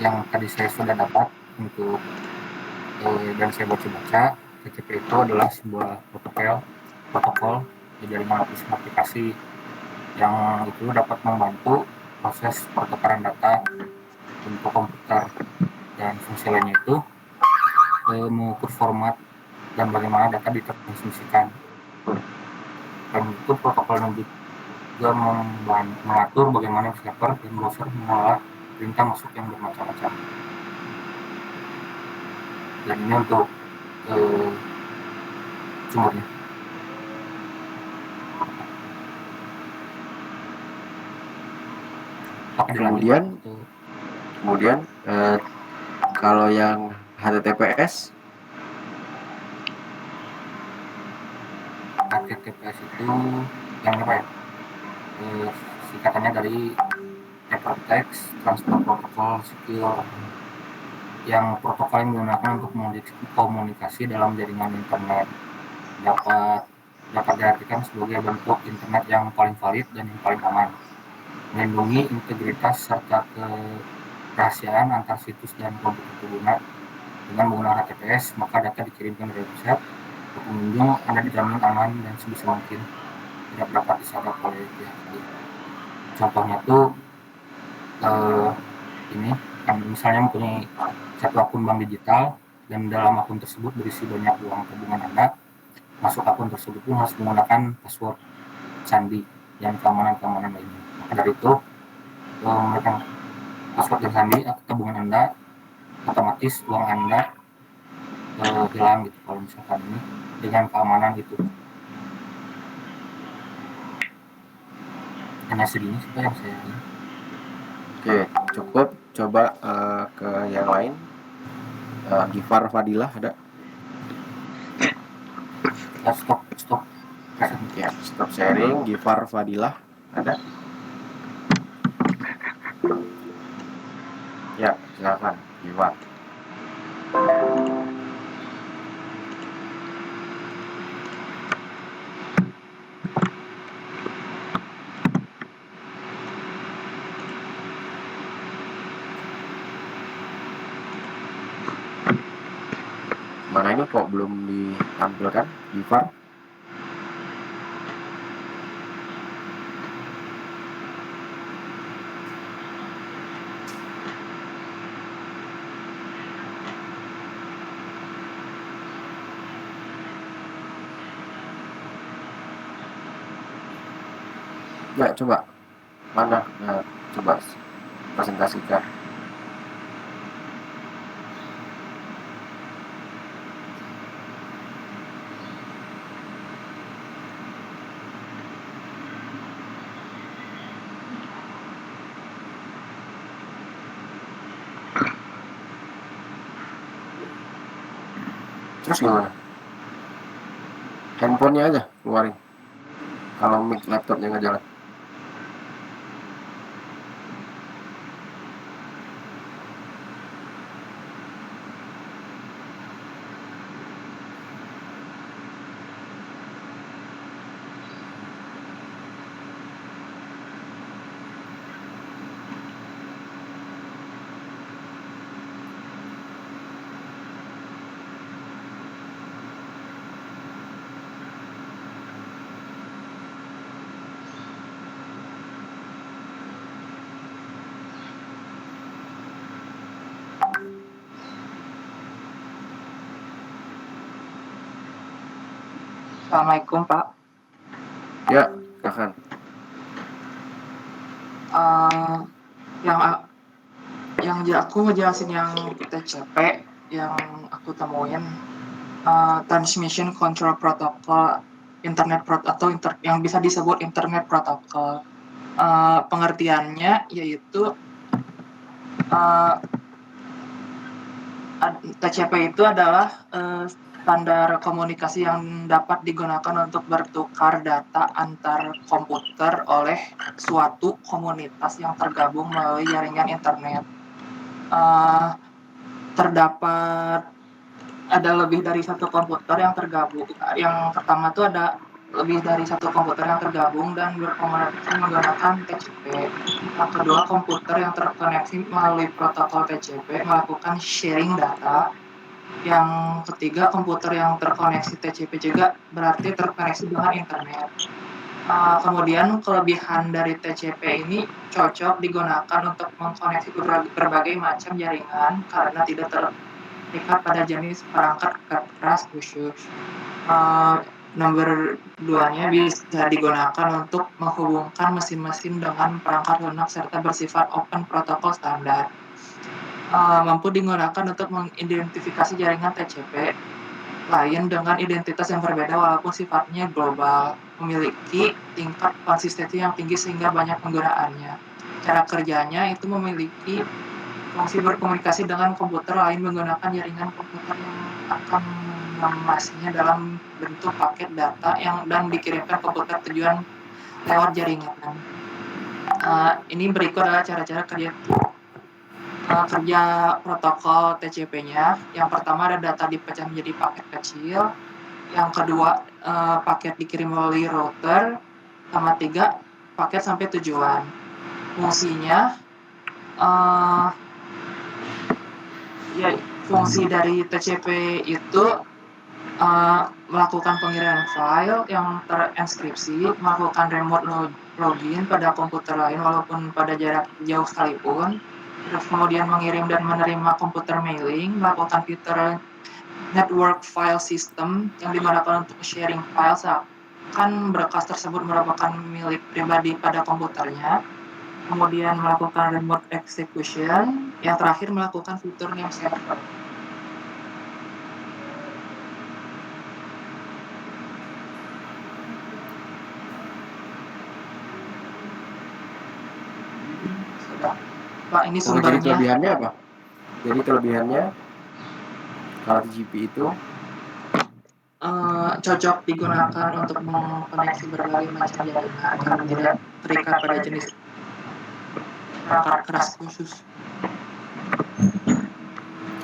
yang tadi saya sudah dapat untuk dan saya baca-baca, TCP itu adalah sebuah protokol di jaringan aplikasi yang itu dapat membantu proses pertukaran data untuk komputer, dan fungsi lainnya itu mengukur format dan bagaimana data ditransmisikan. Dan itu protokolnya juga mengatur bagaimana server dan browser mengolah perintah masuk yang bermacam-macam. Dan ini untuk sumbernya. Kemudian kalau yang HTTPS itu yang apa ya? Singkatannya dari Hypertext Transfer Protocol Secure, yang protokol yang digunakan untuk komunikasi dalam jaringan internet dapat diartikan sebagai bentuk internet yang paling valid dan yang paling aman, melindungi integritas serta kerahasiaan antar situs dan komputer pengguna. Dengan menggunakan HTTPS, maka data dikirimkan dari website ke pengunjung Anda dijamin aman dan sebisa mungkin tidak dapat diserap oleh pihak lain. Contohnya itu ini kan misalnya mempunyai satu akun bank digital dan dalam akun tersebut berisi banyak uang tabungan Anda. Masuk akun tersebut pun harus menggunakan password sandi dan keamanan lainnya. Maka dari itu menggunakan password dan sandi tabungan Anda, otomatis uang Anda hilang gitu kalau misalkan ini dengan keamanan itu. Hanya segini sih yang saya ini. Oke, cukup. Coba ke yang lain. Gifar Fadilah ada? Stop. Ya, stop sharing. Gifar Fadilah ada? Ya, silakan Gifar. Mana ini kok belum ditampilkan, Gifar? Ya, coba. Mana? Coba presentasikan. Terus gimana? Handphonenya aja keluarin. Kalau mic laptopnya nggak jalan. Assalamualaikum Pak. Ya, silakan. Yang aku ngejelasin yang TCP yang aku temuin, Transmission Control Protocol, yang bisa disebut Internet Protocol. Pengertiannya yaitu TCP itu adalah standar komunikasi yang dapat digunakan untuk bertukar data antar komputer oleh suatu komunitas yang tergabung melalui jaringan internet. Terdapat ada lebih dari satu komputer yang tergabung. Yang pertama itu ada lebih dari satu komputer yang tergabung dan berkomunikasi menggunakan TCP. Yang kedua, komputer yang terkoneksi melalui protokol TCP melakukan sharing data. Yang ketiga, komputer yang terkoneksi TCP juga berarti terkoneksi dengan internet. Kemudian kelebihan dari TCP ini cocok digunakan untuk mengkoneksi berbagai macam jaringan karena tidak terikat pada jenis perangkat keras khusus. Nomor duanya bisa digunakan untuk menghubungkan mesin-mesin dengan perangkat lunak serta bersifat open protokol standar. Mampu digunakan untuk mengidentifikasi jaringan TCP lain dengan identitas yang berbeda walaupun sifatnya global, memiliki tingkat konsistensi yang tinggi sehingga banyak penggunaannya. Cara kerjanya itu memiliki fungsi berkomunikasi dengan komputer lain menggunakan jaringan komputer yang akan mengemasnya dalam bentuk paket data dan dikirimkan ke komputer tujuan lewat jaringan. Ini berikut adalah cara-cara kerja protokol TCP-nya. Yang pertama ada data dipecah menjadi paket kecil. Yang kedua, paket dikirim melalui router. Sama tiga, paket sampai tujuan. Fungsinya, fungsi dari TCP itu melakukan pengiriman file yang terenskripsi, melakukan remote login pada komputer lain walaupun pada jarak jauh sekalipun, terus kemudian mengirim dan menerima komputer mailing, melakukan fitur network file system yang digunakan untuk sharing file seakan berkas tersebut merupakan milik pribadi pada komputernya, kemudian melakukan remote execution, yang terakhir melakukan fitur name server. Pak, ini Jadi sumbernya. kelebihannya apa? Jadi kelebihannya kalau TCP itu cocok digunakan untuk mengkoneksi berbagai macam jaringan karena tidak terikat pada jenis perangkat keras khusus.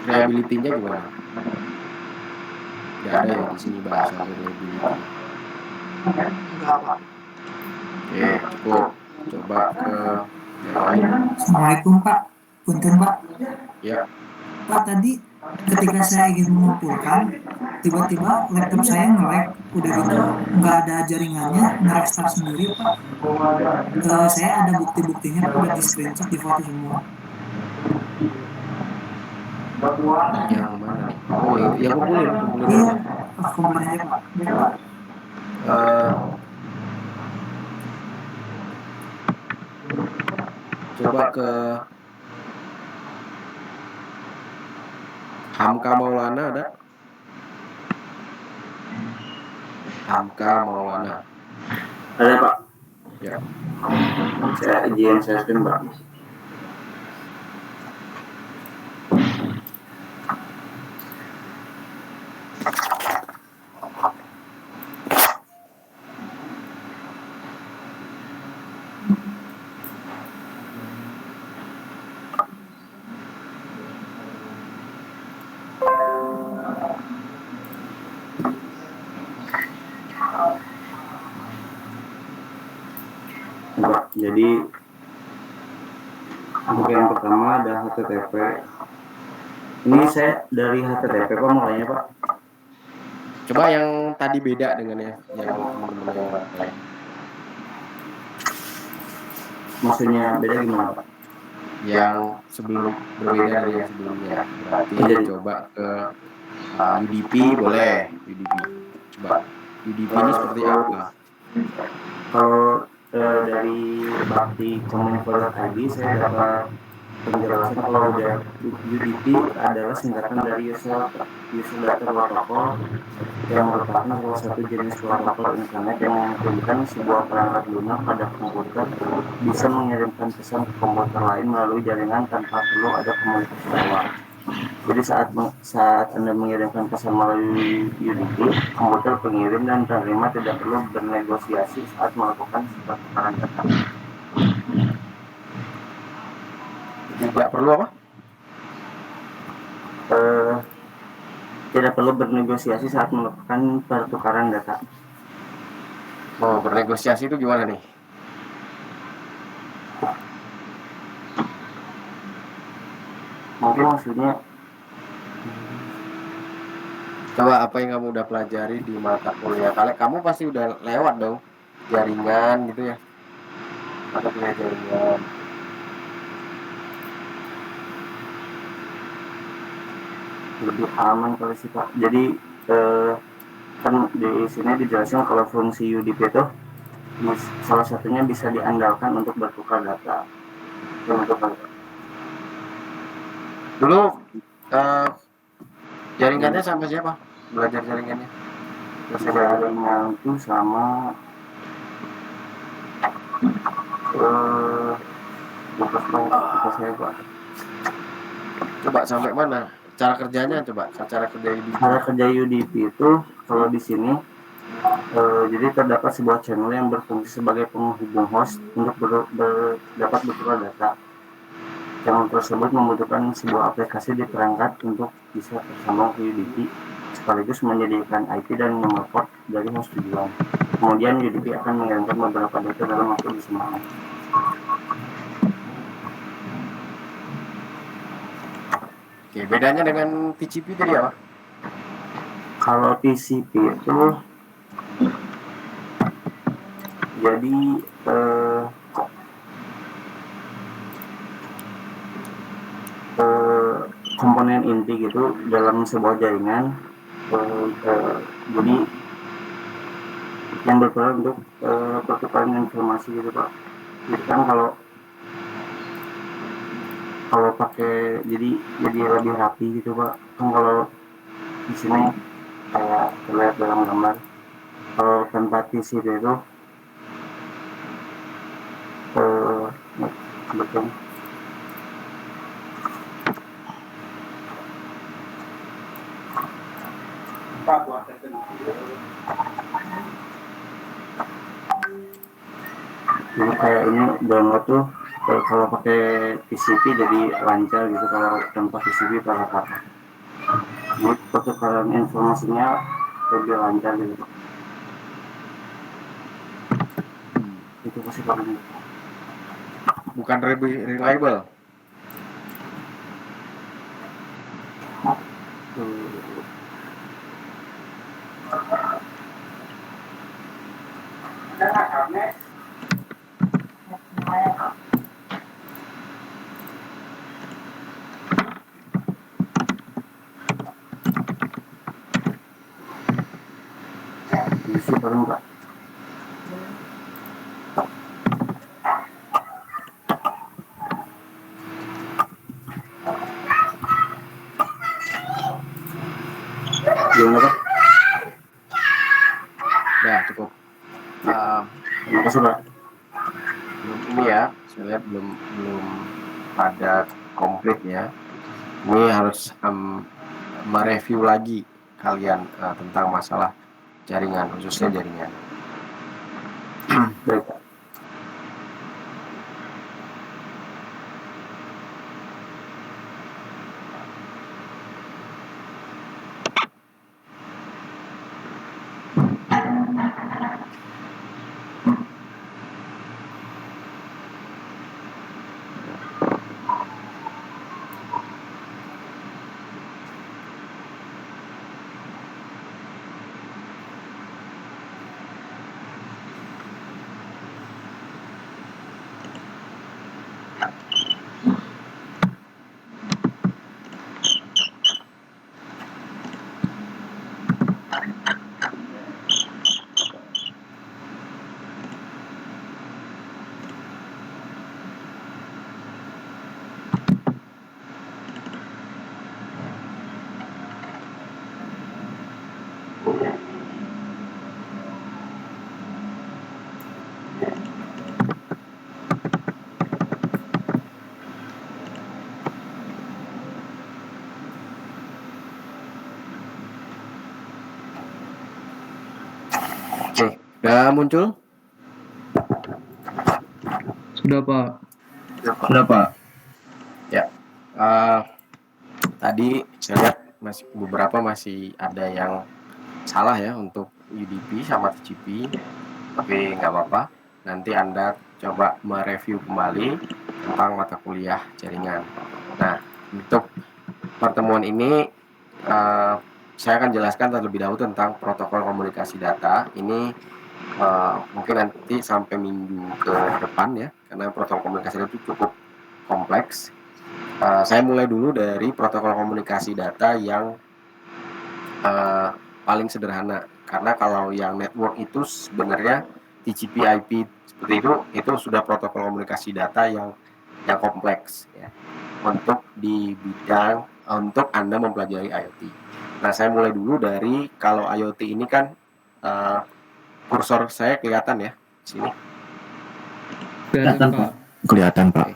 reliability-nya gimana? Nggak ada ya di sini bahasa reliability. Enggak, Pak. Oke, cukup. Coba ke yang lain. Assalamualaikum Pak, punten Pak. Ya, Pak tadi ketika saya ingin mengumpulkan, tiba-tiba laptop saya nge-lag, udah gitu nggak ada jaringannya, nge-restart sendiri Pak. Saya ada bukti-buktinya Pak, udah di screenshot, di foto semua. yang mana? Oh, yang kumpulin Iya, aja. kumpulin aja Pak. Baik Pak. Coba ke Hamka Maulana ada? Hamka Maulana. Ada Pak. Ya. Saya izin saya screen Pak. Pak, jadi untuk yang pertama ada HTTP. Ini saya dari HTTP Pak mulainya Pak. Coba yang tadi beda dengan yang teman-teman yang lain. Maksudnya beda gimana Pak? Yang sebelum berbeda dari yang sebelumnya. Berarti coba ke UDP boleh. UDP. Coba UDP ini seperti apa? Kalau dari Bakti Komunikator tadi saya dapat penjelasan kalau UDP adalah singkatan dari User Data Protocol yang merupakan salah satu jenis protokol internet yang memungkinkan sebuah perangkat lunak pada komputer bisa mengirimkan pesan ke komputer lain melalui jaringan tanpa perlu ada komunikasi luar. Jadi saat Anda mengirimkan pesan melalui UDP, komputer pengirim dan penerima tidak perlu bernegosiasi saat melakukan pertukaran data. Tidak perlu apa? Tidak perlu bernegosiasi saat melakukan pertukaran data. Mau bernegosiasi itu gimana nih? Mungkin maksudnya Coba apa yang kamu udah pelajari di mata kuliah kalian? Kamu pasti udah lewat dong jaringan gitu ya, mata kuliah jaringan. lebih aman kalau sih Pak. Jadi kan di sini dijelaskan kalau fungsi UDP itu salah satunya bisa diandalkan untuk bertukar data. Dulu jaringannya sama siapa? Belajar jaringannya? Jaringan itu sama lupa saya Pak. Coba sampai mana? Cara kerjanya coba, cara kerja UDP. Cara kerja UDP itu kalau di sini jadi terdapat sebuah channel yang berfungsi sebagai penghubung host untuk dapat bertukar data. Channel tersebut membutuhkan sebuah aplikasi di perangkat untuk bisa tersambung ke UDP, sekaligus menyediakan IP dan nomor port dari host tujuan. Kemudian UDP akan mengirimkan beberapa data dalam waktu bersamaan. Oke, bedanya dengan TCP tadi apa? Kalau TCP itu jadi komponen inti gitu dalam sebuah jaringan. Jadi yang berperan untuk pertukaran informasi gitu Pak. Jadi kan kalau pakai jadi lebih rapi gitu Pak. Kan kalau di sini kayak terlihat dalam gambar, kalau tanpa TCP itu betul. Jadi kayak ini download tuh kalau pakai TCP jadi lancar gitu, kalau tanpa TCP para kata. Jadi pertukaran informasinya lebih lancar gitu. Itu pasti paling Bukan reliable. isi paling enggak. Gimana Pak? Udah cukup. Terima kasih Pak. Belum ini ya, saya lihat belum ada komplit ya. Ini harus mereview lagi kalian tentang masalah jaringan, khususnya jaringan. Baik Pak. Oke, udah muncul? Sudah Pak. Sudah Pak. Ya. Tadi saya lihat beberapa masih ada yang salah ya untuk UDP sama TCP. tapi nggak apa-apa. Nanti Anda coba mereview kembali tentang mata kuliah jaringan. Nah, untuk pertemuan ini saya akan jelaskan terlebih dahulu tentang protokol komunikasi data. Ini mungkin nanti sampai minggu ke depan ya, karena protokol komunikasi data itu cukup kompleks. Saya mulai dulu dari protokol komunikasi data yang paling sederhana, karena kalau yang network itu sebenarnya TCP/IP seperti itu sudah protokol komunikasi data yang kompleks ya, untuk di bidang untuk Anda mempelajari IoT. Nah, saya mulai dulu dari, kalau IoT ini kan kursor saya kelihatan ya sini. Kelihatan Pak. Kelihatan Pak.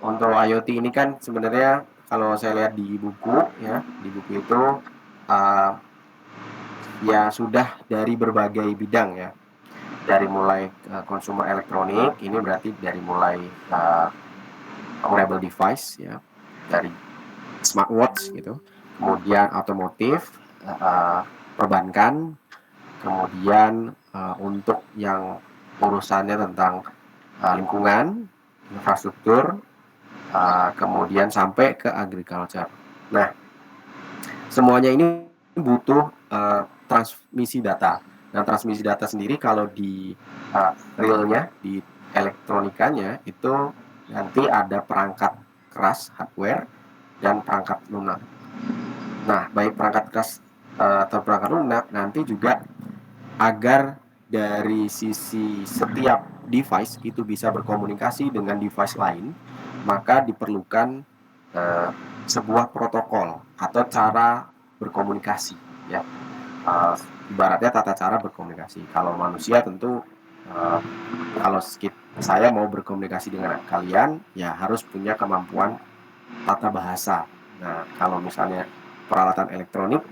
Untuk IoT ini kan sebenarnya kalau saya lihat di buku ya, di buku itu ya sudah dari berbagai bidang ya, dari mulai consumer elektronik, ini berarti dari mulai wearable device ya, dari smartwatch gitu, kemudian otomotif, perbankan, kemudian untuk yang urusannya tentang lingkungan, infrastruktur, kemudian sampai ke agriculture. Nah, semuanya ini butuh transmisi data. Nah, transmisi data sendiri kalau di realnya, di elektronikanya itu nanti ada perangkat keras hardware dan perangkat lunak. Nah, baik perangkat keras atau perangkat lunak nanti juga, agar dari sisi setiap device itu bisa berkomunikasi dengan device lain, maka diperlukan sebuah protokol atau cara berkomunikasi ya. Ibaratnya tata cara berkomunikasi. Kalau manusia tentu kalau saya mau berkomunikasi dengan kalian ya harus punya kemampuan tata bahasa. Nah, kalau misalnya peralatan elektronik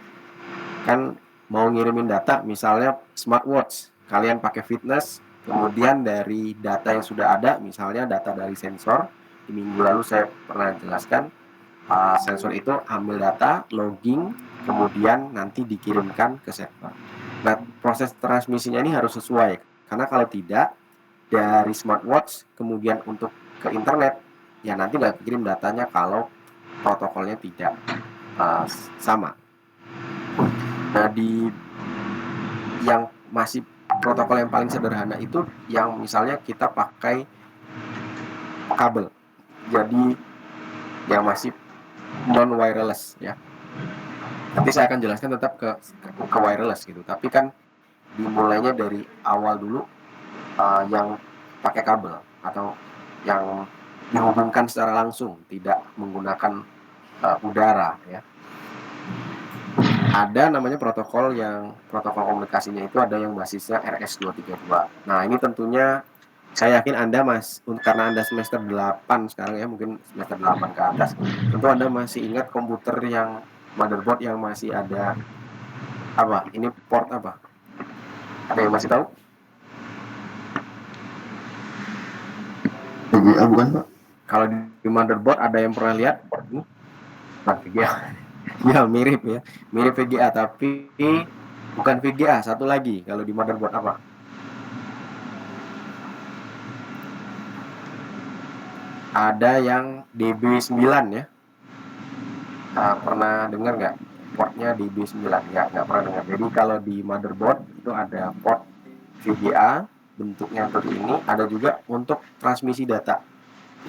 kan mau ngirimin data, misalnya smartwatch, kalian pakai fitness, kemudian dari data yang sudah ada, misalnya data dari sensor, di minggu lalu saya pernah jelaskan, sensor itu ambil data, logging, kemudian nanti dikirimkan ke server. Nah, proses transmisinya ini harus sesuai, karena kalau tidak, dari smartwatch kemudian untuk ke internet, ya nanti nggak kirim datanya kalau protokolnya tidak sama. Nah, di yang masih protokol yang paling sederhana itu yang misalnya kita pakai kabel, jadi yang masih non wireless ya. Nanti saya akan jelaskan tetap ke wireless gitu, tapi kan dimulainya dari awal dulu yang pakai kabel atau yang dihubungkan secara langsung, tidak menggunakan udara ya. Ada namanya protokol komunikasinya itu ada yang basisnya RS-232. Nah, ini tentunya saya yakin Anda karena Anda semester 8 sekarang ya, mungkin semester 8 ke atas, tentu Anda masih ingat komputer yang motherboard yang masih ada apa? Ini port apa? Ada yang masih tahu? VGA bukan Pak? Kalau di motherboard ada yang pernah lihat port ini? Bukan VGA. Ya mirip VGA, tapi bukan VGA. Satu lagi kalau di motherboard apa? Ada yang DB9 ya. Pernah dengar nggak portnya DB9? Ya, nggak pernah dengar. Jadi kalau di motherboard itu ada port VGA, bentuknya seperti ini. Ada juga untuk transmisi data.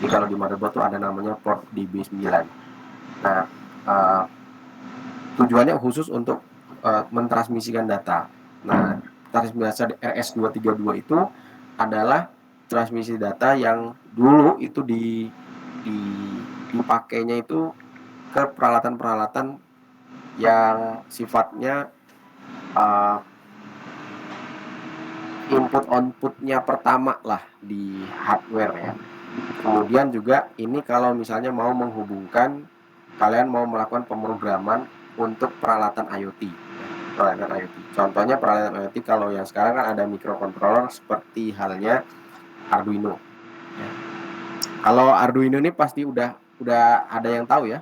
Jadi kalau di motherboard itu ada namanya port DB9. Nah, tujuannya khusus untuk mentransmisikan data. Nah, transmisi RS-232 itu adalah transmisi data yang dulu itu dipakainya itu ke peralatan-peralatan yang sifatnya input-outputnya pertama lah di hardware ya. Kemudian juga ini kalau misalnya mau menghubungkan, kalian mau melakukan pemrograman untuk peralatan IoT. Contohnya peralatan IoT kalau yang sekarang kan ada microcontroller seperti halnya Arduino. Ya. Kalau Arduino ini pasti udah ada yang tahu ya.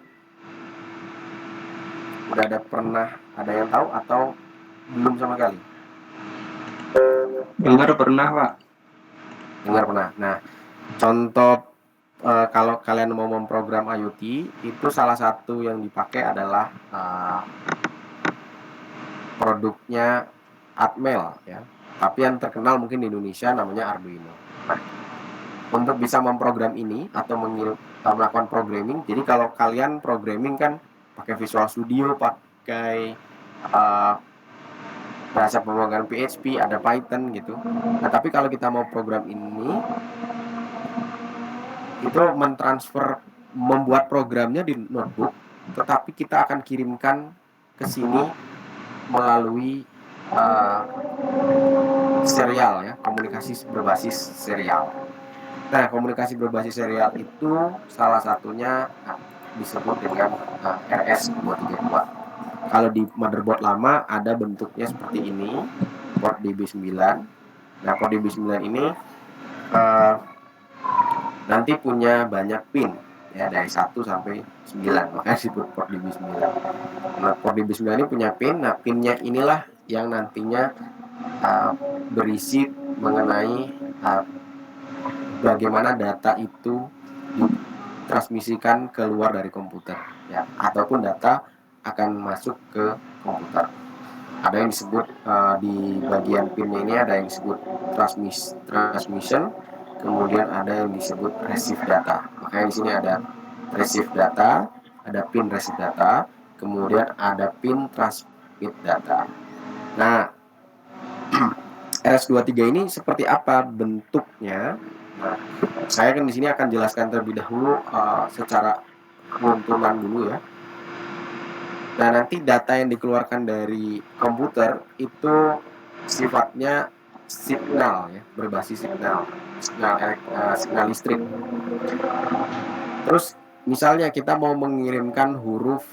Udah pernah ada yang tahu atau belum sama sekali? Dengar pernah, Pak. Dengar pernah. Nah, contoh kalau kalian mau memprogram IoT, itu salah satu yang dipakai adalah produknya Atmel ya. Tapi yang terkenal mungkin di Indonesia namanya Arduino. Nah, untuk bisa memprogram ini atau melakukan programming, jadi kalau kalian programming kan pakai Visual Studio, pakai bahasa pemrograman PHP, ada Python gitu. Nah, tapi kalau kita mau program ini, itu membuat programnya di notebook, tetapi kita akan kirimkan ke sini melalui serial ya, komunikasi berbasis serial. Nah, komunikasi berbasis serial itu salah satunya disebut dengan RS232. Kalau di motherboard lama ada bentuknya seperti ini, port DB9. Nah, port DB9 ini nanti punya banyak pin ya, dari 1 sampai 9, makanya disebut port DB9. Nah, port DB9 ini punya pin. Nah, pinnya inilah yang nantinya berisi mengenai bagaimana data itu ditransmisikan keluar dari komputer ya, ataupun data akan masuk ke komputer. Ada yang disebut di bagian pinnya ini ada yang disebut transmission, kemudian ada yang disebut receive data. Makanya di sini ada receive data, ada pin receive data, kemudian ada pin transmit data. Nah, RS23 ini seperti apa bentuknya? Nah, saya kan di sini akan jelaskan terlebih dahulu secara runtunan dulu ya. Nah, nanti data yang dikeluarkan dari komputer itu sifatnya signal ya, berbasis signal listrik. Terus misalnya kita mau mengirimkan huruf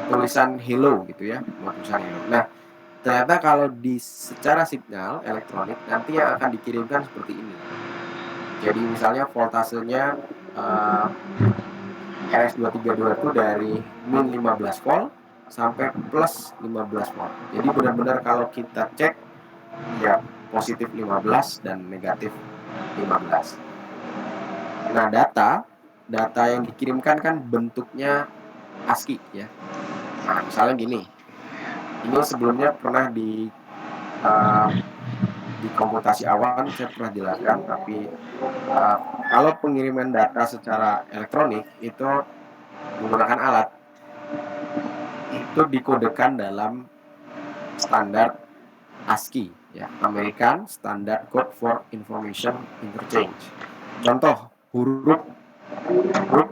tulisan hello gitu ya, tulisan hello. Nah, ternyata kalau secara signal elektronik nanti yang akan dikirimkan seperti ini. Jadi misalnya voltasenya RS232 itu dari min 15 volt sampai plus 15 volt. Jadi benar-benar kalau kita cek ya positif 15 dan negatif 15. Nah, data yang dikirimkan kan bentuknya ASCII ya. Nah, misalnya gini. Ini sebelumnya pernah di komputasi awan saya pernah jelaskan, tapi kalau pengiriman data secara elektronik itu menggunakan alat, itu dikodekan dalam standar ASCII ya, American Standard Code for Information Interchange. Contoh huruf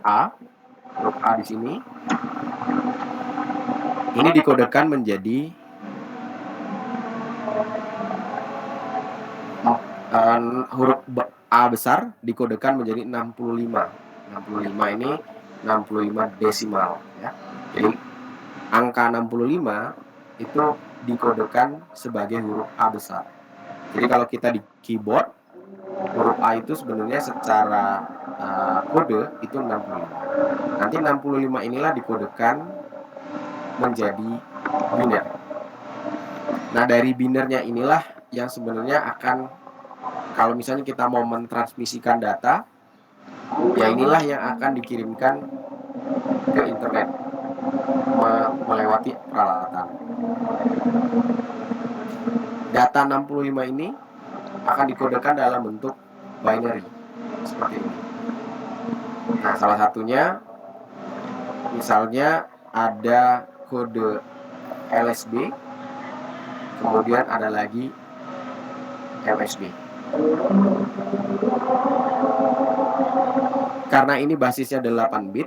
A di sini ini dikodekan menjadi huruf A besar dikodekan menjadi 65. 65 ini 65 desimal ya. Jadi angka 65 itu dikodekan sebagai huruf A besar. Jadi kalau kita di keyboard huruf A itu sebenarnya secara kode itu 65. Nanti 65 inilah dikodekan menjadi biner. Nah, dari binernya inilah yang sebenarnya akan, kalau misalnya kita mau mentransmisikan data, ya inilah yang akan dikirimkan ke internet melewati peralatan. Data 65 ini akan dikodekan dalam bentuk binary seperti ini. Nah, salah satunya misalnya ada kode LSB, kemudian ada lagi MSB. Karena ini basisnya 8 bit,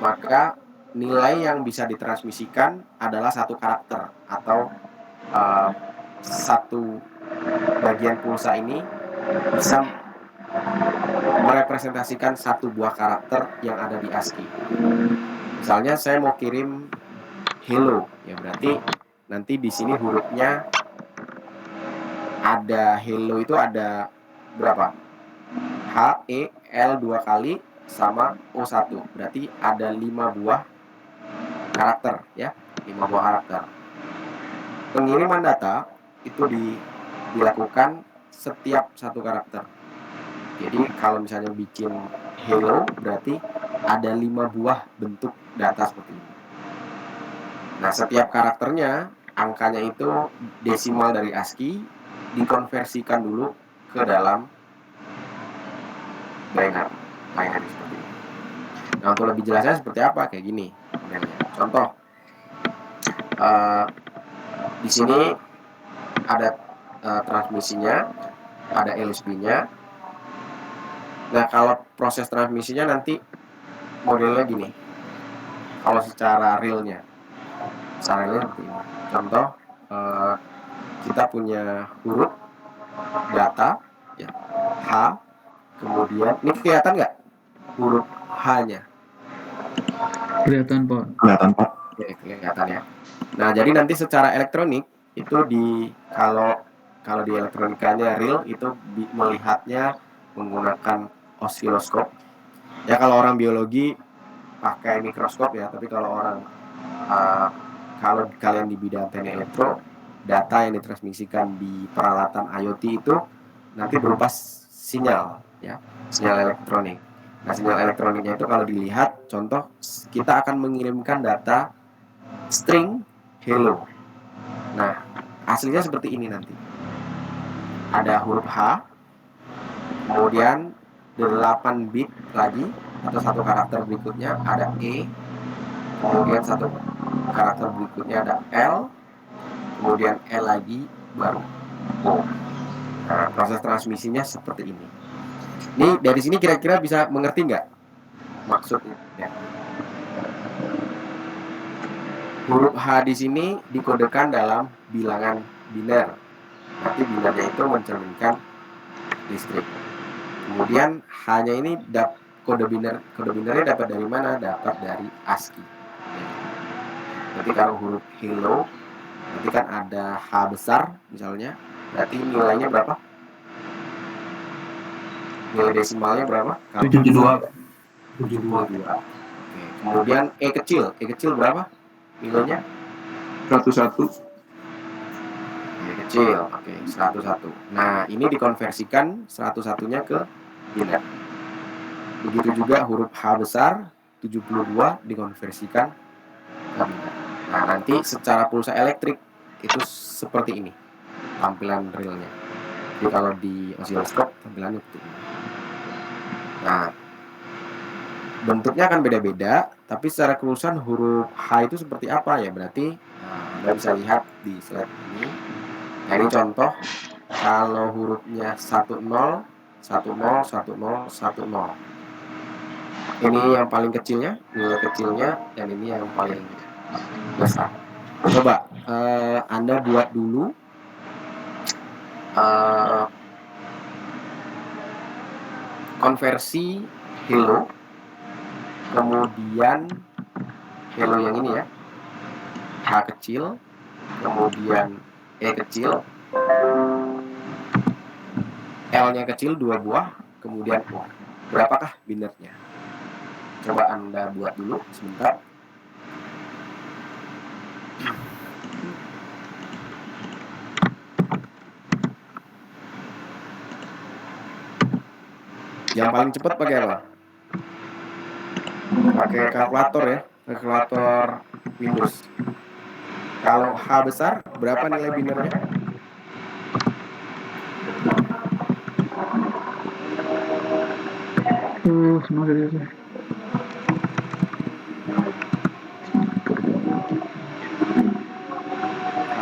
maka nilai yang bisa ditransmisikan adalah satu karakter atau satu bagian pulsa ini bisa merepresentasikan satu buah karakter yang ada di ASCII. Misalnya saya mau kirim hello, ya berarti nanti di sini hurufnya ada hello itu ada berapa? H, E, L 2 kali sama O1. Berarti ada 5 buah karakter ya, 5 buah karakter. pengiriman data itu dilakukan setiap satu karakter. Jadi kalau misalnya bikin hello berarti ada 5 buah bentuk data seperti ini. Nah, setiap karakternya angkanya itu desimal dari ASCII dikonversikan dulu ke dalam binary seperti ini. Nah, untuk lebih jelasnya seperti apa? Kayak gini modelnya. Contoh, di sini ada transmisinya, ada LSB-nya. Nah, kalau proses transmisinya nanti modelnya gini. Kalau secara realnya seperti ini. Contoh, kita punya huruf data, ya, H, kemudian ini kelihatan nggak huruf H-nya? Kelihatan, Pak. Oke, kelihatan ya. Nah, jadi nanti secara elektronik itu kalau di elektronikanya real itu melihatnya menggunakan osiloskop. Ya kalau orang biologi pakai mikroskop ya, tapi kalau kalian di bidang teknik elektro, data yang ditransmisikan di peralatan IoT itu nanti berupa sinyal, ya, sinyal elektronik. Nah, sinyal elektroniknya itu kalau dilihat, contoh kita akan mengirimkan data string hello. Nah, aslinya seperti ini nanti. Ada huruf H, kemudian 8 bit lagi atau satu karakter berikutnya ada E, kemudian satu karakter berikutnya ada L, kemudian L lagi baru O. Nah, proses transmisinya seperti ini. Ini dari sini kira-kira bisa mengerti nggak maksudnya? Huruf H di sini dikodekan dalam bilangan biner. Nanti binernya itu mencerminkan listrik. Kemudian H-nya ini kode binernya dapat dari mana? Dapat dari ASCII. Nanti kalau huruf hello, nanti kan ada H besar misalnya, berarti nilainya berapa? Nilai desimalnya berapa? 72. 72. Oke. Kemudian E kecil berapa? Nilainya 101. E kecil, oke, 101. Nah, ini dikonversikan 101-nya ke biner. Begitu juga huruf H besar 72 dikonversikan ke biner. Nah, nanti secara pulsa elektrik itu seperti ini tampilan realnya. Jadi kalau di osiloskop tampilannya seperti ini. Nah, bentuknya akan beda-beda, tapi secara kelulusan huruf H itu seperti apa ya? Berarti Anda bisa lihat di slide ini. Nah, ini contoh kalau hurufnya 10, 10, 10, 10. Ini yang paling kecilnya, nilai kecilnya, dan ini yang paling besar. Coba Anda buat dulu konversi hello, kemudian hello yang ini ya, H kecil, kemudian E kecil, L-nya kecil 2 buah, kemudian O. Berapakah binernya? Coba Anda buat dulu sebentar. Yang paling cepat pakai apa? Pakai kalkulator ya, kalkulator Windows. Kalau H besar, berapa nilai binernya?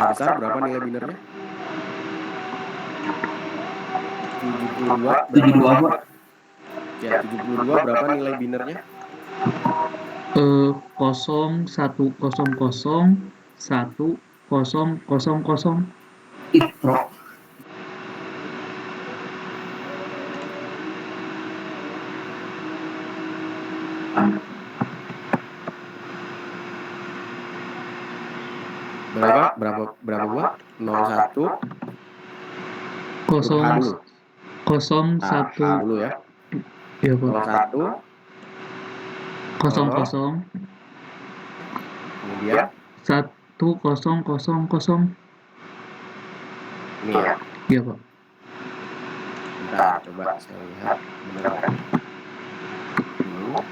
H besar berapa nilai binernya? 72. 72. Ya, 72 berapa nilai binernya? 0,1001000. Berapa buah? 01 Kosong H dulu. kosong H satu dulu ya. ya Pak. 01 Kosong kosong kemudian 1000. Ini ya. Iya Pak. Bentar, coba saya lihat benar nggak nih. Dulu.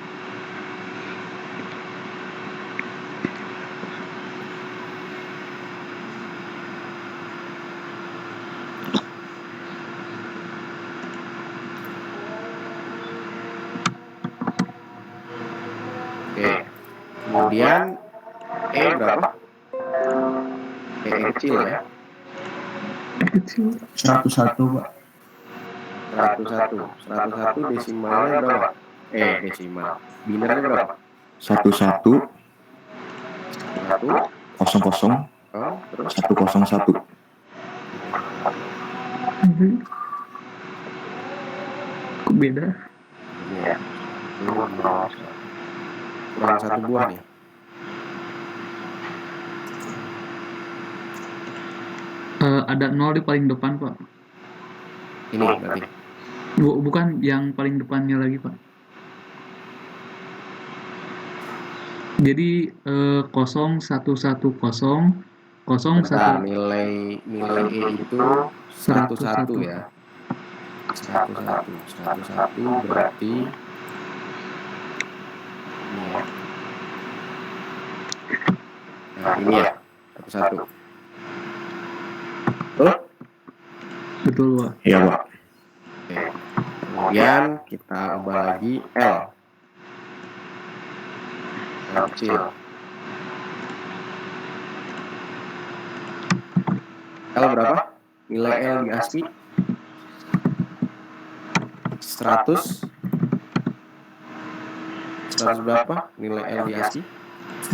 Oke. Kemudian berapa? Kecil ya. Kecil. 101 Pak. 101 desimalnya berapa? Desimal. Binernya berapa? 11 1 00 terus 101. Kok beda? ini ya. Kurang 1 buah nih. Ada 0 di paling depan Pak. Ini berarti. Bukan yang paling depannya lagi Pak. Jadi 0110 Bentar, 01 nilai E itu 101 ya. 101 berarti ini ya. Nah, ini ya. 101. betul Pak. Iya Pak. Oke. Kemudian kita ubah lagi L. L kecil. L berapa? Nilai L di ASCII 100 berapa? Nilai L di ASCII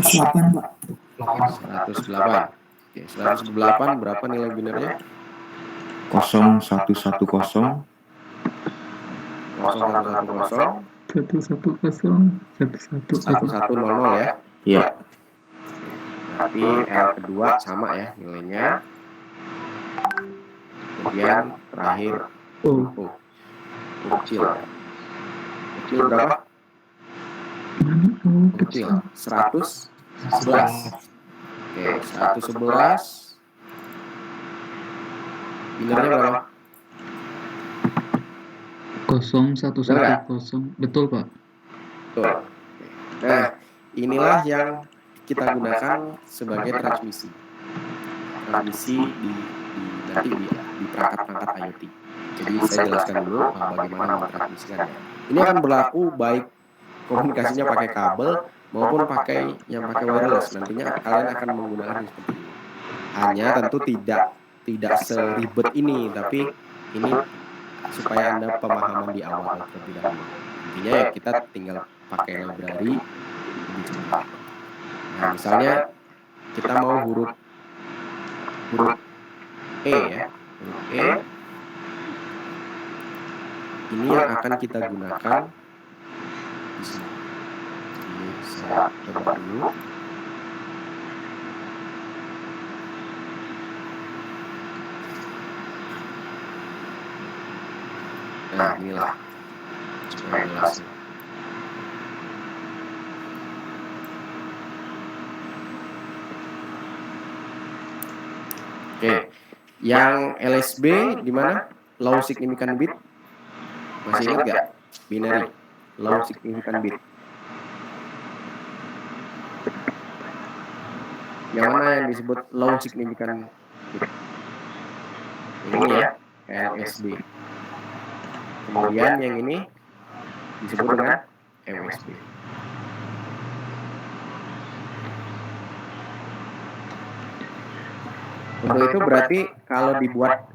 108 Pak. 108. Oke, 108 berapa nilai binernya? 0110 0110 1100 ya. Iya. Berarti L kedua sama ya nilainya. Kemudian terakhir Oh, U kecil. Kecil berapa? mana? Oh, Kecil 111. Oke, 111. Binernya berapa? 0110. Betul Pak. Betul. Nah, inilah yang kita gunakan sebagai transmisi. Transmisi nanti di perangkat-perangkat IoT. Jadi saya jelaskan dulu bagaimana mentransmisikannya. Ini akan berlaku baik komunikasinya pakai kabel maupun yang pakai wireless. Nantinya kalian akan menggunakan seperti ini. Hanya tentu tidak seribet ini, tapi ini supaya Anda pemahaman di awal terlebih dahulu. Intinya ya kita tinggal pakai library lebih cepat. Nah, misalnya kita mau huruf E ya. Huruf E ini yang akan kita gunakan di sini. Ini saya coba dulu. Nah, inilah supaya jelas. Oke, yang LSB di mana? Low significant bit. Masih ingat nggak? Binary, low significant bit. Yang mana yang disebut low significant bit? Ini ya, LSB. Kemudian yang ini disebut dengan MSB. Untuk itu berarti kalau dibuat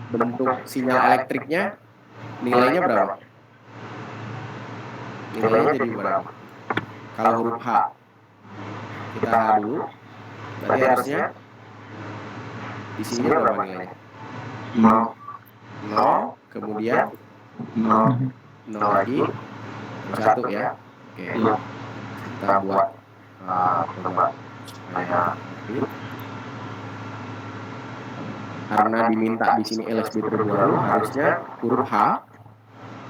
bentuk sinyal elektriknya nilainya berapa? Nilainya jadi berapa? Kalau huruf H, kita H dulu, berarti harusnya di sini berapa nilainya? 0, kemudian 0 lagi, 1 ya. Oke, kita buat coba supaya lebih. Karena diminta di sini LSB terlebih dahulu, harusnya huruf H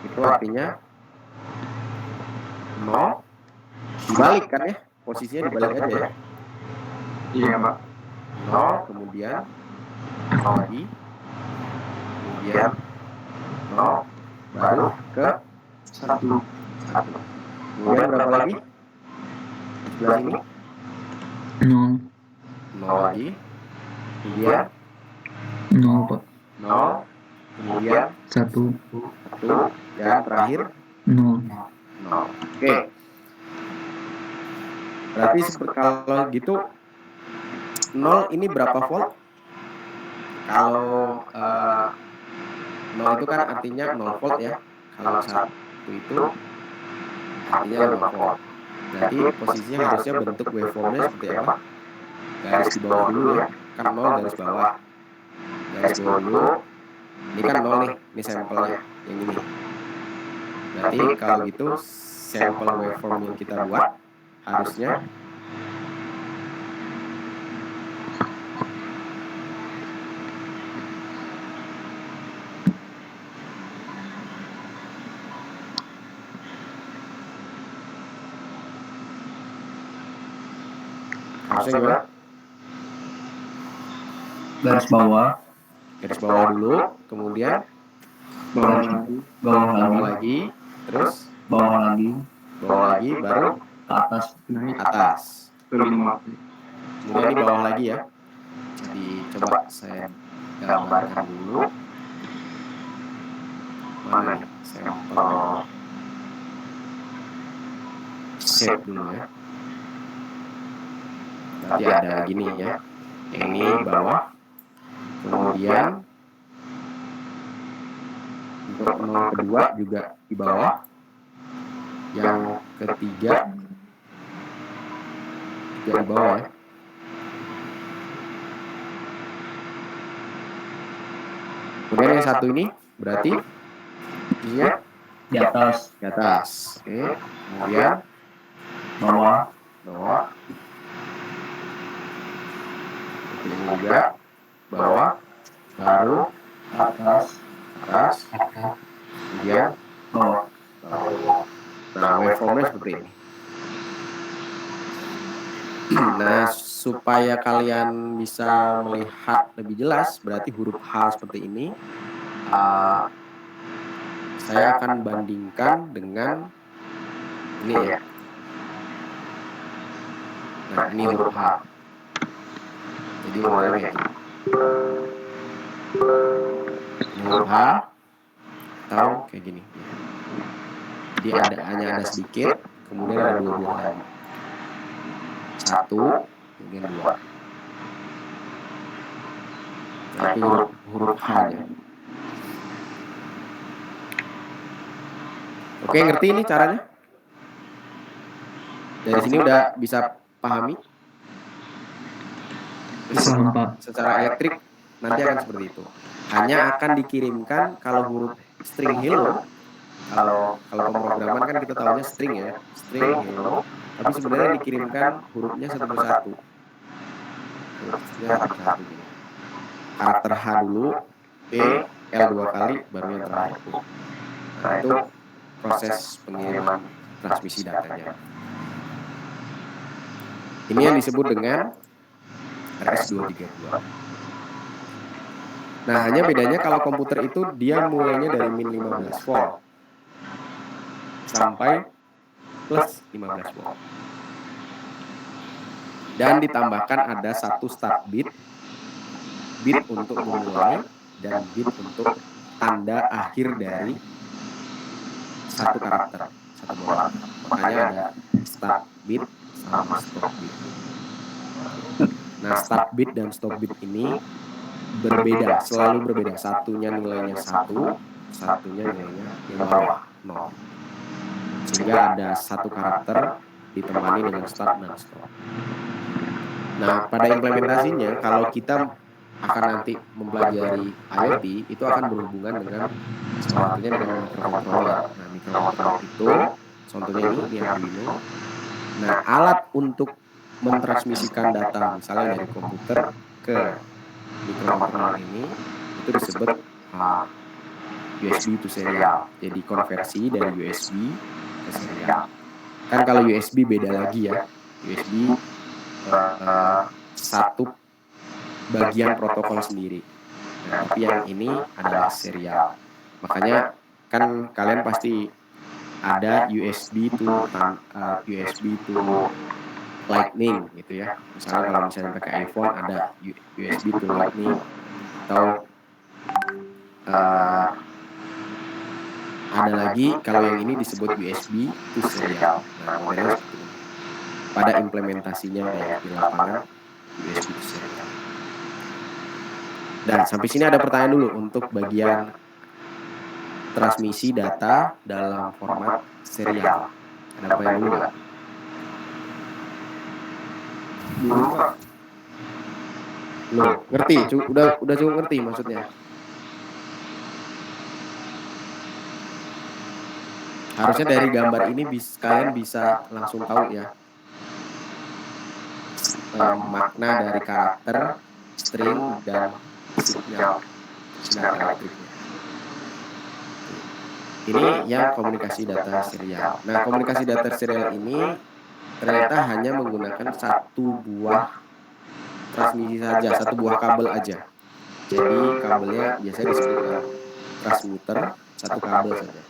itu artinya 0, dibalik kan ya, posisinya dibalik aja ya. Iya Pak. 0, kemudian 0 lagi, kemudian 0, baru ke 1. 1. Kemudian berapa lagi? Di sebelah sini 0. 0 lagi, kemudian 0 Pak. 0, kemudian 1. 1, dan terakhir 0. 0. Oke. Berarti kalau gitu 0 ini berapa volt? Kalau 0 itu kan artinya 0 volt ya. Kalau 1 itu artinya 5 volt. Berarti posisinya harusnya bentuk waveformnya seperti apa? Garis di bawah dulu ya. Kan 0 garis bawah. Garis bawah dulu. Ini kan 0 nih, ini sampelnya yang ini. Berarti kalau gitu sampel waveform yang kita buat harusnya gimana? Garis bawah, Garis bawah dulu, kemudian bawah lagi, terus bawah lagi, baru ke atas, naik atas. ke 5. Kemudian di bawah lagi ya. Jadi coba saya gambarkan dulu. Mana nih sampel shape dulu ya. Nanti ada gini ya. Ini bawah. Kemudian untuk 0 kedua juga di bawah. Yang ketiga juga di bawah ya. Kemudian yang satu ini berarti posisinya Di atas, di atas. Oke. Kemudian bawah, ini juga bawah, baru atas, kemudian bawah. nah waveformnya seperti ini. Nah, supaya kalian bisa melihat lebih jelas, berarti huruf H seperti ini, saya akan bandingkan dengan ini ya. Nah, ini huruf H. Jadi mulainya kayak gini. Ini huruf H atau kayak gini. Jadi hanya ada sedikit, kemudian ada 2 buah lagi. 1, kemudian 2. Nah, itu huruf H-nya. Oke, ngerti ini caranya? Dari sini udah bisa pahami? Paham Pak. Secara elektrik nanti akan seperti itu. Hanya akan dikirimkan kalau huruf string hello. Kalau pemrograman kan kita tahunya string ya, string hello. Tapi sebenarnya dikirimkan hurufnya satu persatu. Hurufnya satu persatu gini. Karakter H dulu, P, L 2 kali, baru yang terakhir U. Nah, itu proses pengiriman transmisi datanya. Ini yang disebut dengan RS-232. Nah, hanya bedanya kalau komputer itu dia mulainya dari min 15 volt sampai plus 15 volt. Dan ditambahkan ada satu start bit untuk memulai dan bit untuk tanda akhir dari satu karakter, satu bola. Makanya ada start bit sama stop bit. Nah, start bit dan stop bit ini berbeda, selalu berbeda. Satunya nilainya 1, satunya nilainya yang bawah 0. Sehingga ada satu karakter ditemani dengan start dan stop. Nah, pada implementasinya kalau kita akan nanti mempelajari IoT, itu akan berhubungan dengan salah satunya dengan microcontroller. Nah, microcontroller itu contohnya ini Arduino. Nah, alat untuk mentransmisikan data misalnya dari komputer ke microcontroller ini itu disebut USB to serial. Jadi konversi dari USB ke serial. Kan kalau USB beda lagi ya. USB satu bagian protokol sendiri. Nah, tapi yang ini adalah serial. Makanya kan kalian pasti ada USB to Lightning gitu ya. Misalnya kalau misalnya pakai iPhone ada USB to Lightning, atau ada lagi kalau yang ini disebut USB to serial. Nah, modelnya seperti ini. Pada implementasinya ya di lapangan USB to serial. Dan sampai sini ada pertanyaan dulu untuk bagian transmisi data dalam format serial. Ada pertanyaan dulu nggak? Belum Pak. Belum ngerti? Udah cukup ngerti maksudnya. Harusnya dari gambar ini kalian bisa langsung tahu ya makna dari karakter, string, dan sinyal elektriknya. Ini yang komunikasi data serial. Nah, komunikasi data serial ini ternyata hanya menggunakan satu buah transmisi saja, satu buah kabel aja. Jadi kabelnya biasanya disebut dengan transmitter, satu kabel saja.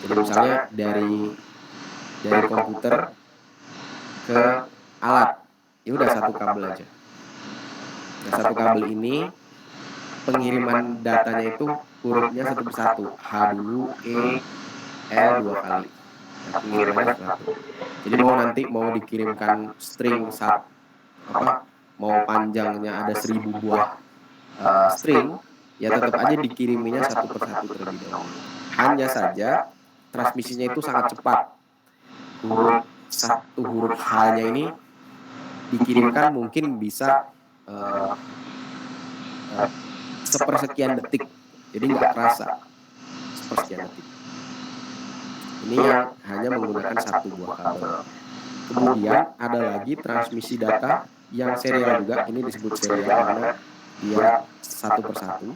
Jadi misalnya dari komputer ke alat, ya udah satu kabel aja. Nah, satu kabel ini pengiriman datanya itu hurufnya satu persatu, H dulu, E, L 2 kali. Nah, pengirimannya satu. Jadi mau dikirimkan string mau panjangnya ada 1000 buah string, ya tetap aja dikiriminya satu persatu terlebih dahulu. Hanya saja transmisinya itu sangat cepat. Satu huruf H-nya ini dikirimkan mungkin bisa sepersekian detik, jadi nggak kerasa sepersekian detik. Ini yang hanya menggunakan satu buah kabel. Kemudian ada lagi transmisi data yang serial juga, ini disebut serial karena dia satu persatu,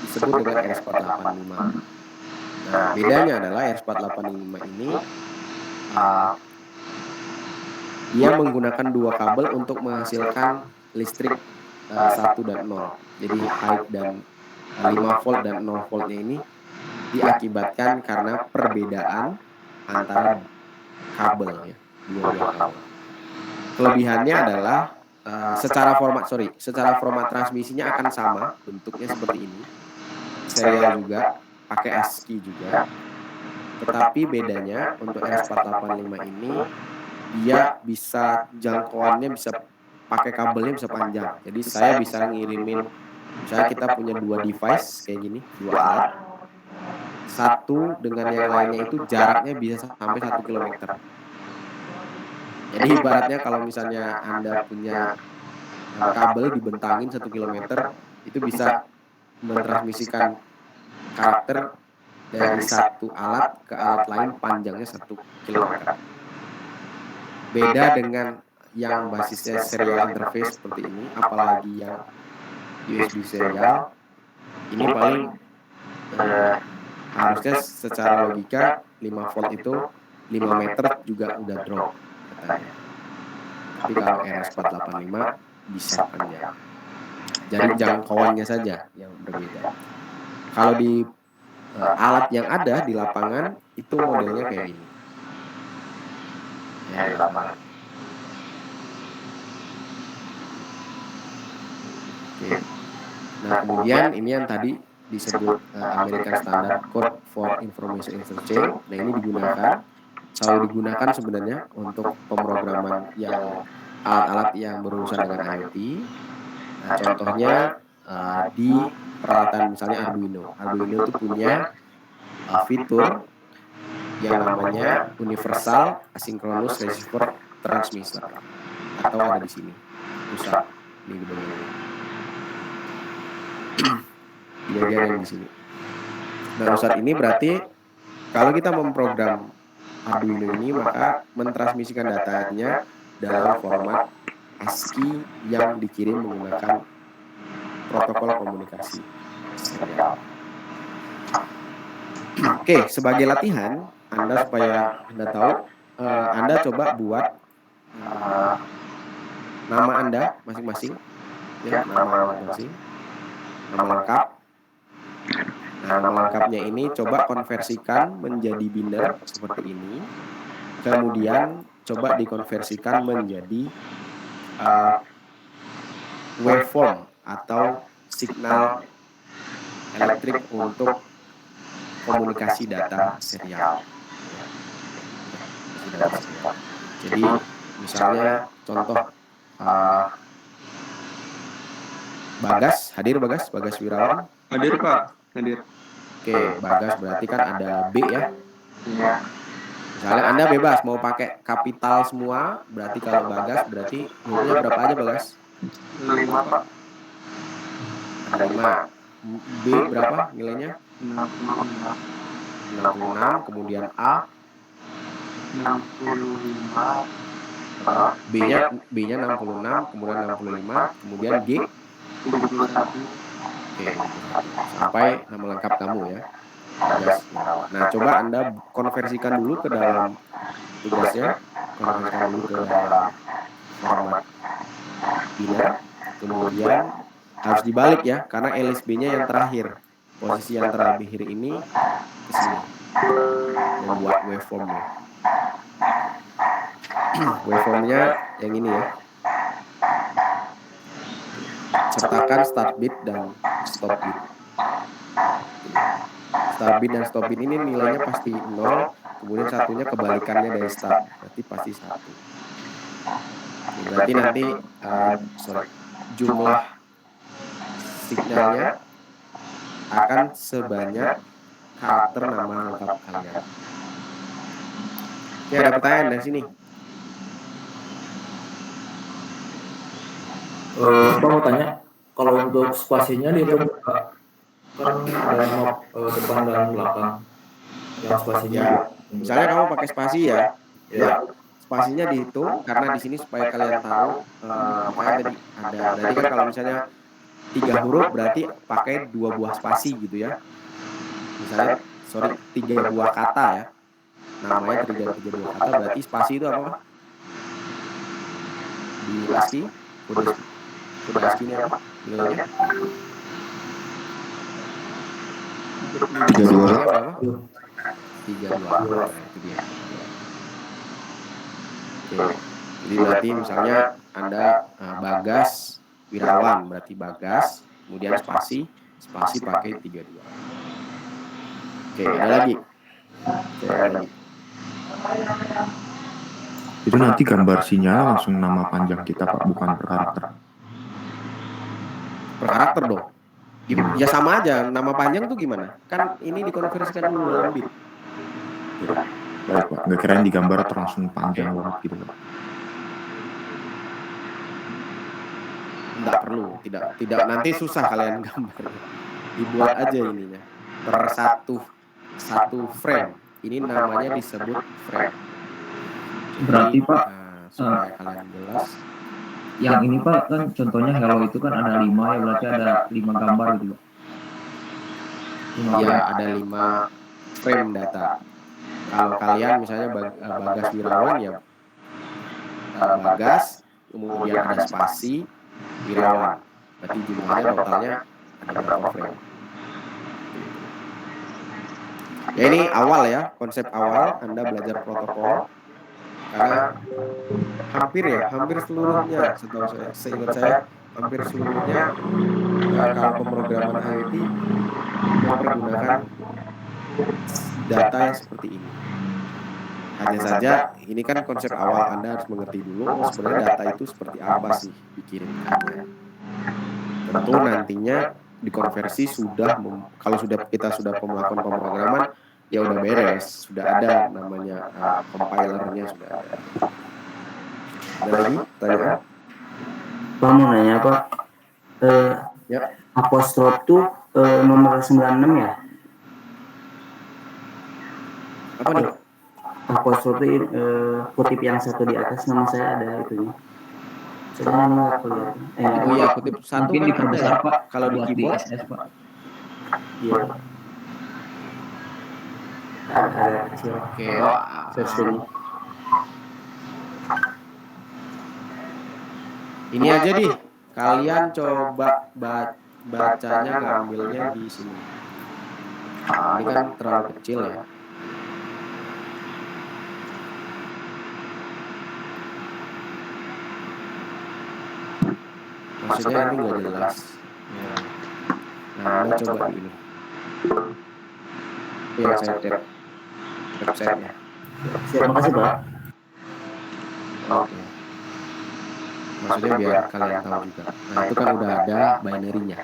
disebut dengan R485. Nah, bedanya adalah R485 ini dia menggunakan dua kabel untuk menghasilkan listrik 1 dan 0. Jadi high dan 5 volt dan 0 voltnya ini diakibatkan karena perbedaan antara kabel ya, dua buah kabel. Kelebihannya adalah secara format transmisinya akan sama, bentuknya seperti ini. Serial juga, pakai ASCII juga. Tetapi bedanya untuk R485 ini dia bisa jangkauannya bisa pakai kabelnya bisa panjang. Jadi saya bisa ngirimin, misalnya kita punya dua device kayak gini, dua alat. Satu dengan yang lainnya itu jaraknya bisa sampai 1 km. Jadi ibaratnya kalau misalnya Anda punya kabel dibentangin 1 km, itu bisa mentransmisikan karakter dari satu alat ke alat lain panjangnya 1 km. Beda dengan yang basisnya serial interface seperti ini, apalagi yang USB serial, ini paling harusnya secara logika 5 volt itu 5 meter juga udah drop katanya. Tapi kalau RS485 bisa panjang. Jadi jangkauannya saja yang berbeda. Kalau di alat yang ada di lapangan itu modelnya kayak gini. Ya, di lapangan. Oke. Nah, kemudian ini yang tadi disebut American Standard Code for Information Interchange. Nah, ini selalu digunakan sebenarnya untuk pemrograman yang alat-alat yang berurusan dengan IoT. Nah, contohnya di peralatan misalnya Arduino. Arduino itu punya fitur yang namanya Universal Asynchronous Receiver Transmitter, atau ada di sini pusat ini di bagian ini. Di bagian yang di sini. Nah, saat ini berarti kalau kita memprogram Arduino ini, maka mentransmisikan datanya dalam format ASCII yang dikirim menggunakan protokol komunikasi serial. Oke, sebagai latihan, supaya Anda tahu, Anda coba buat nama Anda masing-masing, ya, nama masing-masing. nama lengkap. Nah, nama lengkapnya ini coba konversikan menjadi biner seperti ini. Kemudian coba dikonversikan menjadi waveform atau signal elektrik untuk komunikasi data serial. Jadi misalnya contoh Bagas, hadir Bagas Wirawan. Hadir Pak, hadir. Oke, Bagas berarti kan ada B ya. Misalnya Anda bebas mau pakai kapital semua, berarti kalau Bagas berarti hurufnya berapa aja Bagas? 5 Pak. Ada 5. B berapa nilainya? 66, kemudian A 65. B-nya 66, kemudian 65, kemudian G 71. Oke, sampai nama lengkap kamu ya. Bagas. Nah, coba Anda konversikan dulu ke dalam tugasnya, konversikan dulu ke dalam format biner, kemudian harus dibalik ya, karena LSB-nya yang terakhir. Posisi yang terakhir ini ke sini. Membuat waveformnya. Waveformnya yang ini ya. Sertakan start bit dan stop bit. Start bit dan stop bit ini nilainya pasti 0, kemudian satunya kebalikannya dari start, berarti pasti 1. Berarti nanti jumlah signalnya akan sebanyak karakter nama lengkap kalian. Oke, ada pertanyaan dari sini? Pak mau tanya, kalau untuk spasinya dihitung Pak, kan ada map depan dan belakang yang spasinya. Ya, misalnya kamu pakai spasi ya, spasinya dihitung karena di sini supaya kalian tahu, makanya tadi ada. Berarti kan kalau misalnya 3 huruf berarti pakai 2 buah spasi gitu ya. Misalnya, 3 buah kata ya. Namanya 3 buah kata, berarti spasi itu apa? Di ASCII, kode ASCII-nya apa? Nilainya? 32. Berapa? 32. Nah, itu dia. Oke. Jadi berarti misalnya Anda Bagas Wirawan, berarti Bagas, kemudian spasi pakai 32. Oke, ada lagi. Itu nanti gambar sinyal langsung nama panjang kita Pak, bukan per karakter. Per karakter dong. Ya sama aja, nama panjang tuh gimana? Kan ini dikonversikan dulu dalam bit. Baik Pak, nggak kirain digambar atau langsung panjang banget gitu Pak. Enggak perlu, tidak nanti susah kalian gambar. Dibuat aja ininya per satu frame. Ini namanya disebut frame. Berarti Pak, supaya kalian jelas. yang ini Pak kan contohnya hello itu kan ada 5 ya, berarti ada 5 gambar gitu Pak. Ya, ada 5 frame data. Kalau kalian misalnya Bagas Wirawan ya Bagas, kemudian ada spasi Wirawan. Berarti jumlahnya totalnya ada berapa frame? Ya ini awal ya, konsep awal Anda belajar protokol. Karena hampir seluruhnya, seingat saya hampir seluruhnya kalau pemrograman IoT mempergunakan data yang seperti ini. Hanya saja ini kan konsep awal, Anda harus mengerti dulu sebenarnya data itu seperti apa sih dikirimkannya. Tentu nantinya dikonversi kalau kita sudah melakukan pemrograman ya udah beres, sudah ada namanya compilernya sudah ada. Ada lagi pertanyaan? Pak mau nanya Pak, Ya. apostrof tuh nomor 96 ya? Apa nih? Apostrof itu kutip yang satu di atas nama saya ada itunya. Saya nggak kelihatan. Oh iya, kutip satu Mungkin kan diperbesar ada. Pak, Kalau di buat keyboard SS Pak. Iya. Ada kecil. Oke. Sini. Ini aja kalian coba bacanya ngambilnya di sini. Nah, ini kan terlalu kecil ya. Maksudnya ini nggak jelas. Ya. Nah, Anda coba di ini. Yang saya tap website-nya. Siap, makasih Pak. Oke. Maksudnya biar kalian tahu juga. Nah, itu kan udah ada binary-nya.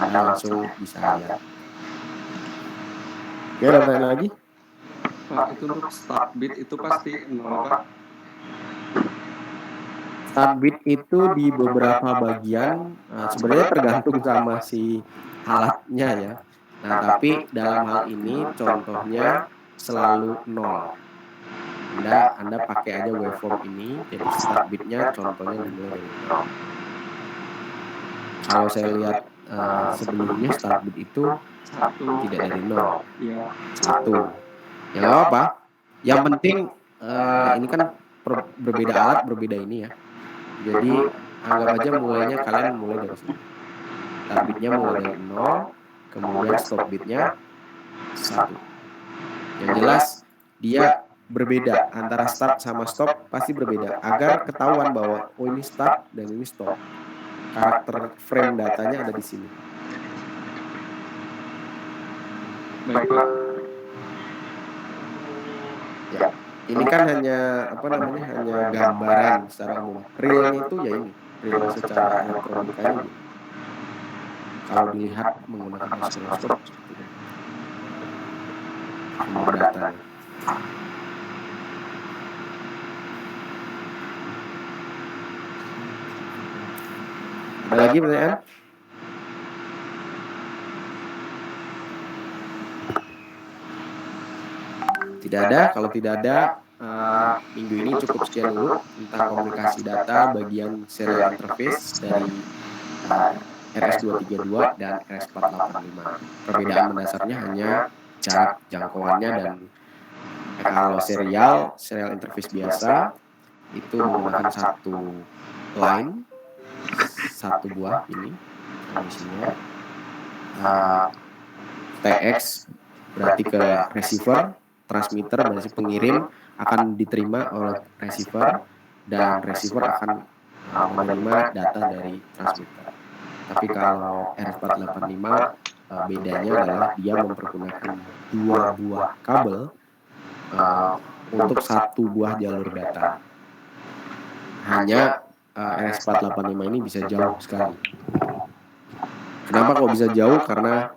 Anda langsung bisa lihat. Oke, ada pertanyaan lagi? Pak, itu untuk start bit itu pasti 0 Pak. Start bit itu di beberapa bagian sebenarnya tergantung sama si alatnya ya. Nah, tapi dalam hal ini contohnya selalu 0. Anda pakai aja waveform ini, jadi start bitnya contohnya dimulai dari 0. Kalau saya lihat sebelumnya start bit itu 1. tidak dari 0, Iya. 1. Ya nggak apa-apa. Yang penting ini kan berbeda alat, berbeda ini ya. Jadi anggap aja mulainya kalian mulai dari sini. Start bitnya mulai dari 0, kemudian stop bitnya 1. Yang jelas dia berbeda antara start sama stop, pasti berbeda agar ketahuan bahwa oh ini start dan ini stop. Karakter frame datanya ada di sini. Baik Pak. Ya, ini kan hanya hanya gambaran secara umum. Realnya itu ya ini, real secara elektronikanya ini. Kalau dilihat menggunakan oscilloscope seperti ini. Sumber datanya. Ada lagi pertanyaan? Tidak ada. Kalau tidak ada, minggu ini cukup sekian dulu tentang komunikasi data bagian serial interface dari RS232 dan RS485. Perbedaan mendasarnya hanya jarak jangkauannya dan kalau serial interface biasa itu menggunakan satu line, satu buah ini transmisinya. TX berarti ke receiver, transmitter berarti pengirim akan diterima oleh receiver dan receiver akan menerima data dari transmitter. Tapi kalau RS485 bedanya adalah dia mempergunakan 2 buah kabel untuk 1 buah jalur data. Hanya RS485 ini bisa jauh sekali. Kenapa kok bisa jauh? Karena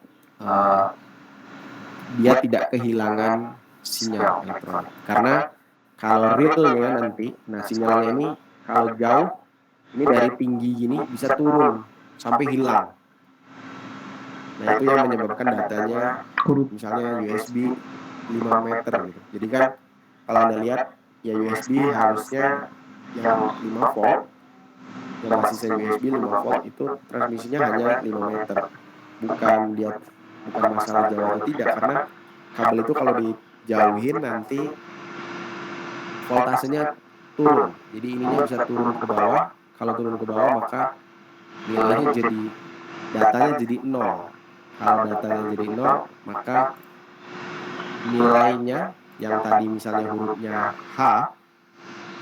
dia tidak kehilangan sinyal elektronik. Karena kalau realnya nanti, nah sinyalnya ini kalau jauh, ini dari tinggi gini bisa turun sampai hilang. Nah itu yang menyebabkan datanya, misalnya USB 5 meter gitu. Jadi kan kalau Anda lihat ya USB harusnya yang 5 volt, yang masih USB 5 volt itu transmisinya hanya 5 meter. Bukan masalah jauh atau tidak, karena kabel itu kalau dijauhin nanti voltasenya turun. Jadi ininya bisa turun ke bawah. Kalau turun ke bawah maka nilainya datanya jadi 0. Kalau datanya jadi 0 maka nilainya yang tadi misalnya hurufnya H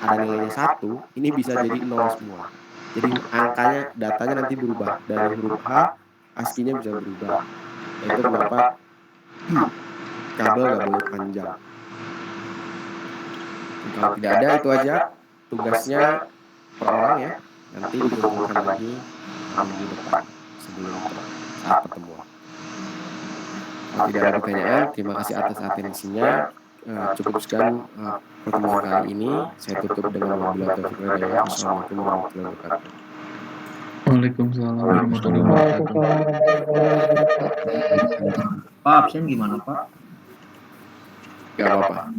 ada nilainya 1, ini bisa jadi 0 semua. Jadi angkanya, datanya nanti berubah dari huruf H, ASCII-nya bisa berubah. Itu kenapa kabel nggak boleh panjang. Kalau tidak ada, itu aja tugasnya per orang ya. Nanti dikumpulkan lagi minggu depan sebelum saat pertemuan. Kalau tidak ada pertanyaan, terima kasih atas atensinya. Cukup sekian pertemuan kali ini. Saya tutup dengan wabillahi taufiq wal hidayah. Wassalamualaikum warahmatullahi wabarakatuh. Waalaikumsalam warahmatullahi wabarakatuh. Pak, absen gimana Pak? Gak apa-apa.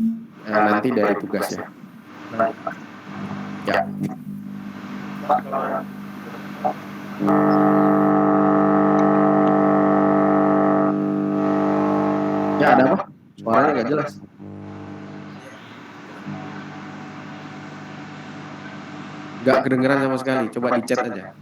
Nanti dari tugas ya. Ya. Ya ada apa? Suaranya nggak jelas. Nggak kedengeran sama sekali. Coba di chat aja.